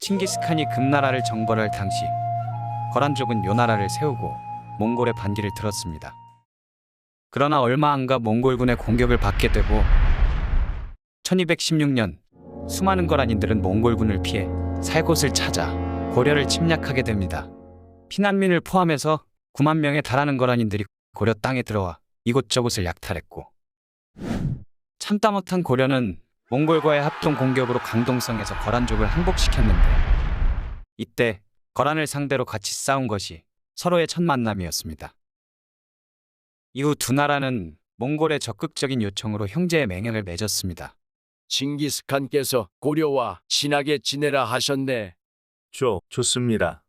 칭기스칸이 금나라를 정벌할 당시 거란족은 요나라를 세우고 몽골의 반기를 들었습니다. 그러나 얼마 안가 몽골군의 공격을 받게 되고 1216년 수많은 거란인들은 몽골군을 피해 살 곳을 찾아 고려를 침략하게 됩니다. 피난민을 포함해서 9만 명에 달하는 거란인들이 고려 땅에 들어와 이곳저곳을 약탈했고, 참다 못한 고려는 몽골과의 합동 공격으로 강동성에서 거란족을 항복시켰는데, 이때 거란을 상대로 같이 싸운 것이 서로의 첫 만남이었습니다. 이후 두 나라는 몽골의 적극적인 요청으로 형제의 맹약을 맺었습니다. 칭기스칸께서 고려와 친하게 지내라 하셨네. 좋습니다.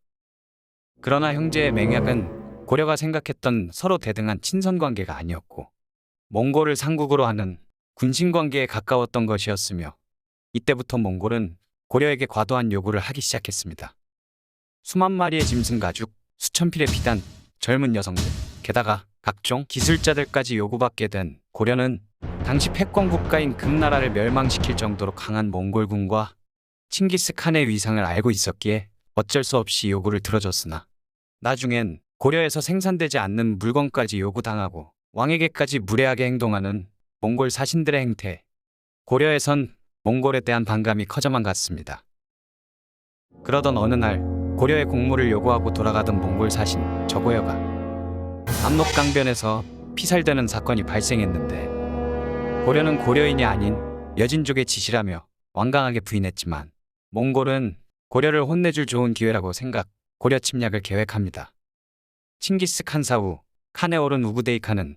그러나 형제의 맹약은 고려가 생각했던 서로 대등한 친선 관계가 아니었고, 몽골을 상국으로 하는 군신 관계에 가까웠던 것이었으며, 이때부터 몽골은 고려에게 과도한 요구를 하기 시작했습니다. 수만 마리의 짐승 가죽, 수천 필의 비단, 젊은 여성들, 게다가 각종 기술자들까지 요구받게 된 고려는 당시 패권 국가인 금나라를 멸망시킬 정도로 강한 몽골군과 칭기스칸의 위상을 알고 있었기에 어쩔 수 없이 요구를 들어줬으나, 나중엔 고려에서 생산되지 않는 물건까지 요구당하고 왕에게까지 무례하게 행동하는 몽골 사신들의 행태, 고려에선 몽골에 대한 반감이 커져만 갔습니다. 그러던 어느 날 고려의 공무를 요구하고 돌아가던 몽골 사신 저고여가 압록강변에서 피살되는 사건이 발생했는데, 고려는 고려인이 아닌 여진족의 지시라며 완강하게 부인했지만, 몽골은 고려를 혼내줄 좋은 기회라고 생각, 고려 침략을 계획합니다. 칭기스칸 사후 칸에 오른 우부데이 칸은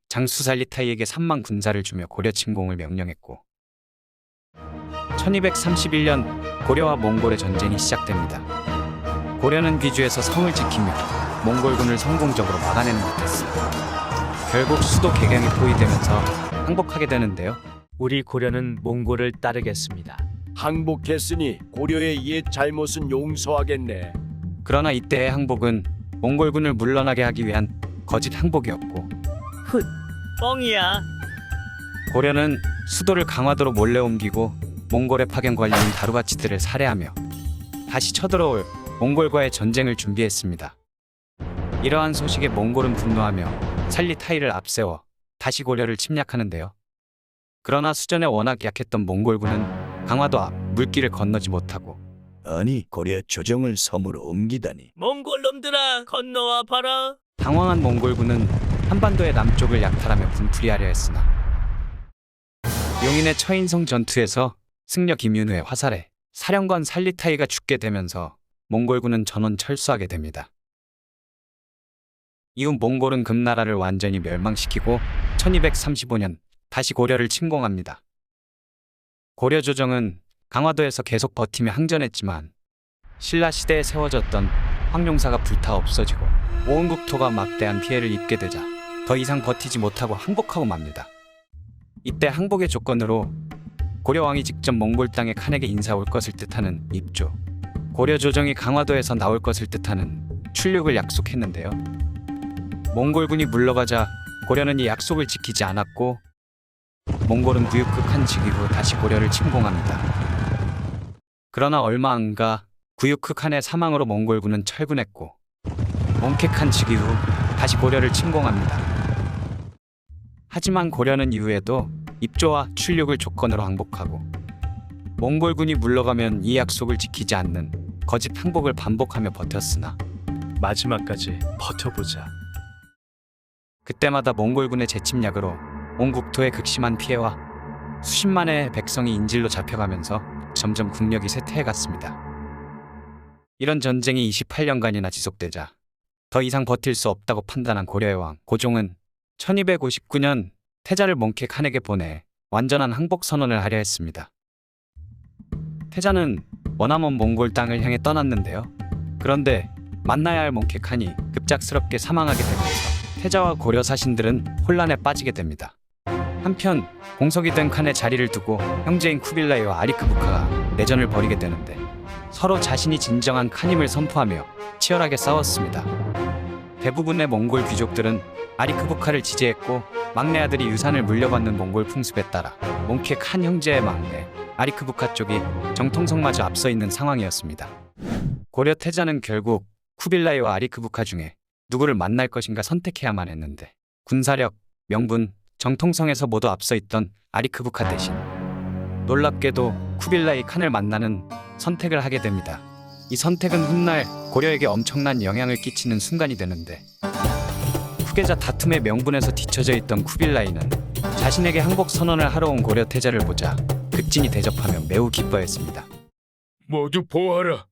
장수 살리타이에게 3만 군사를 주며 고려 침공을 명령했고, 1231년 고려와 몽골의 전쟁이 시작됩니다. 고려는 귀주에서 성을 지키며 몽골군을 성공적으로 막아내는 듯했습니다. 결국 수도 개경이 포위되면서 항복하게 되는데요. 우리 고려는 몽골을 따르겠습니다. 항복했으니 고려의 옛 잘못은 용서하겠네. 그러나 이때의 항복은 몽골군을 물러나게 하기 위한 거짓 항복이었고, 뻥이야. 고려는 수도를 강화도로 몰래 옮기고 몽골의 파견 관리인 다루바치들을 살해하며 다시 쳐들어올 몽골과의 전쟁을 준비했습니다. 이러한 소식에 몽골은 분노하며 살리타이를 앞세워 다시 고려를 침략하는데요. 그러나 수전에 워낙 약했던 몽골군은 강화도 앞 물길을 건너지 못하고, 아니 고려 조정을 섬으로 옮기다니. 몽골 놈들아, 건너와 봐라. 당황한 몽골군은 한반도의 남쪽을 약탈하며 분풀이하려 했으나, 용인의 처인성 전투에서 승려 김윤우의 화살에 사령관 살리타이가 죽게 되면서 몽골군은 전원 철수하게 됩니다. 이후 몽골은 금나라를 완전히 멸망시키고 1235년 다시 고려를 침공합니다. 고려 조정은 강화도에서 계속 버티며 항전했지만, 신라 시대에 세워졌던 황룡사가 불타 없어지고 온 국토가 막대한 피해를 입게 되자 더 이상 버티지 못하고 항복하고 맙니다. 이때 항복의 조건으로 고려 왕이 직접 몽골 땅에 칸에게 인사 올 것을 뜻하는 입조, 고려 조정이 강화도에서 나올 것을 뜻하는 출륙을 약속했는데요. 몽골군이 물러가자 고려는 이 약속을 지키지 않았고, 몽골은 구육흑한 즉위 후 다시 고려를 침공합니다. 그러나 얼마 안가 구육흑한의 사망으로 몽골군은 철군했고, 몽케칸 즉위 후 다시 고려를 침공합니다. 하지만 고려는 이후에도 입조와 출륙을 조건으로 항복하고, 몽골군이 물러가면 이 약속을 지키지 않는 거짓 항복을 반복하며 버텼으나, 마지막까지 버텨보자. 그때마다 몽골군의 재침략으로 온 국토에 극심한 피해와 수십만의 백성이 인질로 잡혀가면서 점점 국력이 쇠퇴해갔습니다. 이런 전쟁이 28년간이나 지속되자 더 이상 버틸 수 없다고 판단한 고려의 왕 고종은 1259년 태자를 몽케칸에게 보내 완전한 항복 선언을 하려 했습니다. 태자는 머나먼 몽골 땅을 향해 떠났는데요. 그런데 만나야 할 몽케칸이 급작스럽게 사망하게 되면서 태자와 고려 사신들은 혼란에 빠지게 됩니다. 한편 공석이 된 칸의 자리를 두고 형제인 쿠빌라이와 아리크부카가 내전을 벌이게 되는데, 서로 자신이 진정한 칸임을 선포하며 치열하게 싸웠습니다. 대부분의 몽골 귀족들은 아리크부카를 지지했고, 막내 아들이 유산을 물려받는 몽골 풍습에 따라 몽케 칸 형제의 막내 아리크부카 쪽이 정통성마저 앞서 있는 상황이었습니다. 고려 태자는 결국 쿠빌라이와 아리크부카 중에 누구를 만날 것인가 선택해야만 했는데 군사력, 명분, 정통성에서 모두 앞서 있던 아리크부카 대신 놀랍게도 쿠빌라이 칸을 만나는 선택을 하게 됩니다. 이 선택은 훗날 고려에게 엄청난 영향을 끼치는 순간이 되는데 후계자 다툼의 명분에서 뒤처져 있던 쿠빌라이는 자신에게 항복 선언을 하러 온 고려 태자를 보자 극진히 대접하며 매우 기뻐했습니다. 모두 보아라.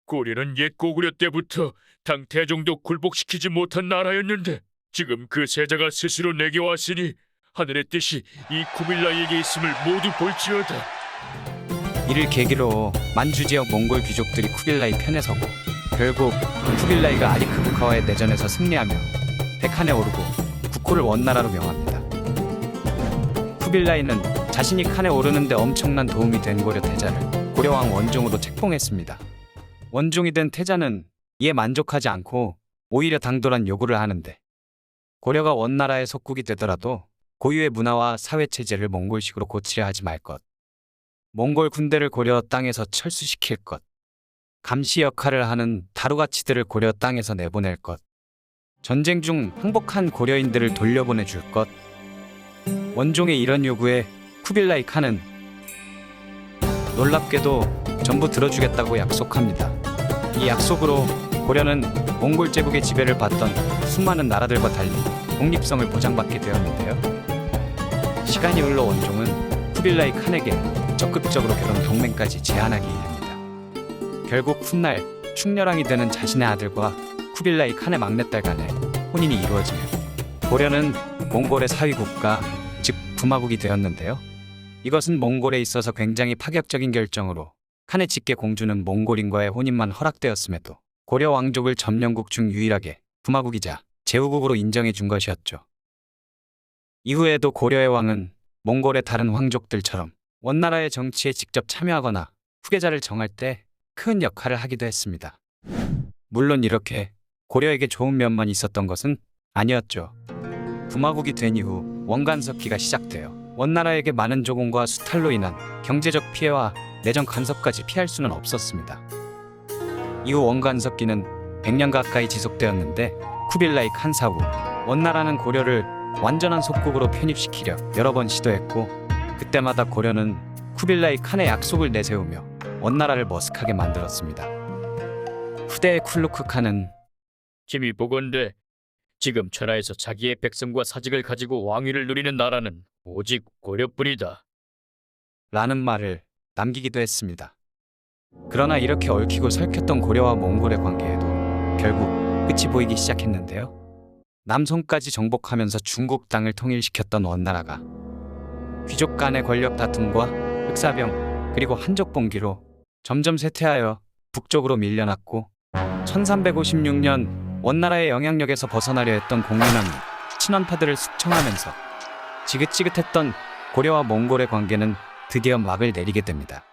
고려는 옛 고구려 때부터 당 태종도 굴복시키지 못한 나라였는데 지금 그 세자가 스스로 내게 왔으니 하늘의 뜻이 이 쿠빌라이에게 있음을 모두 볼지어다. 이를 계기로 만주 지역 몽골 귀족들이 쿠빌라이 편에 서고 결국 쿠빌라이가 아리크부카와의 내전에서 승리하며 백한에 오르고 국호를 원나라로 명합니다. 쿠빌라이는 자신이 칸에 오르는데 엄청난 도움이 된 고려 태자를 고려왕 원종으로 책봉했습니다. 원종이 된 태자는 이에 만족하지 않고 오히려 당돌한 요구를 하는데 고려가 원나라의 속국이 되더라도 고유의 문화와 사회체제를 몽골식으로 고치려 하지 말 것, 몽골 군대를 고려 땅에서 철수시킬 것, 감시 역할을 하는 다루가치들을 고려 땅에서 내보낼 것, 전쟁 중 항복한 고려인들을 돌려보내줄 것. 원종의 이런 요구에 쿠빌라이 칸은 놀랍게도 전부 들어주겠다고 약속합니다. 이 약속으로 고려는 몽골 제국의 지배를 받던 수많은 나라들과 달리 독립성을 보장받게 되었는데요. 시간이 흘러 원종은 쿠빌라이 칸에게 적극적으로 결혼 동맹까지 제안하게 됩니다. 결국 훗날 충렬왕이 되는 자신의 아들과 쿠빌라이 칸의 막내딸 간에 혼인이 이루어지며 고려는 몽골의 사위국가, 즉 부마국이 되었는데요. 이것은 몽골에 있어서 굉장히 파격적인 결정으로 칸의 직계 공주는 몽골인과의 혼인만 허락되었음에도 고려 왕족을 점령국 중 유일하게 부마국이자 제후국으로 인정해 준 것이었죠. 이후에도 고려의 왕은 몽골의 다른 왕족들처럼 원나라의 정치에 직접 참여하거나 후계자를 정할 때 큰 역할을 하기도 했습니다. 물론 이렇게 고려에게 좋은 면만 있었던 것은 아니었죠. 부마국이 된 이후 원간섭기가 시작되어 원나라에게 많은 조공과 수탈로 인한 경제적 피해와 내정 간섭까지 피할 수는 없었습니다. 이후 원간섭기는 100년 가까이 지속되었는데 쿠빌라이 칸 사후 원나라는 고려를 완전한 속국으로 편입시키려 여러 번 시도했고 그때마다 고려는 쿠빌라이 칸의 약속을 내세우며 원나라를 머쓱하게 만들었습니다. 후대의 쿨루크 칸은 김이 보건대 지금 천하에서 자기의 백성과 사직을 가지고 왕위를 누리는 나라는 오직 고려뿐이다. 라는 말을 남기기도 했습니다. 그러나 이렇게 얽히고 설켰던 고려와 몽골의 관계에도 결국 끝이 보이기 시작했는데요. 남송까지 정복하면서 중국 땅을 통일시켰던 원나라가 귀족 간의 권력 다툼과 흑사병 그리고 한족 봉기로 점점 쇠퇴하여 북쪽으로 밀려났고 1356년 원나라의 영향력에서 벗어나려 했던 공민왕이 친원파들을 숙청하면서 지긋지긋했던 고려와 몽골의 관계는 드디어 막을 내리게 됩니다.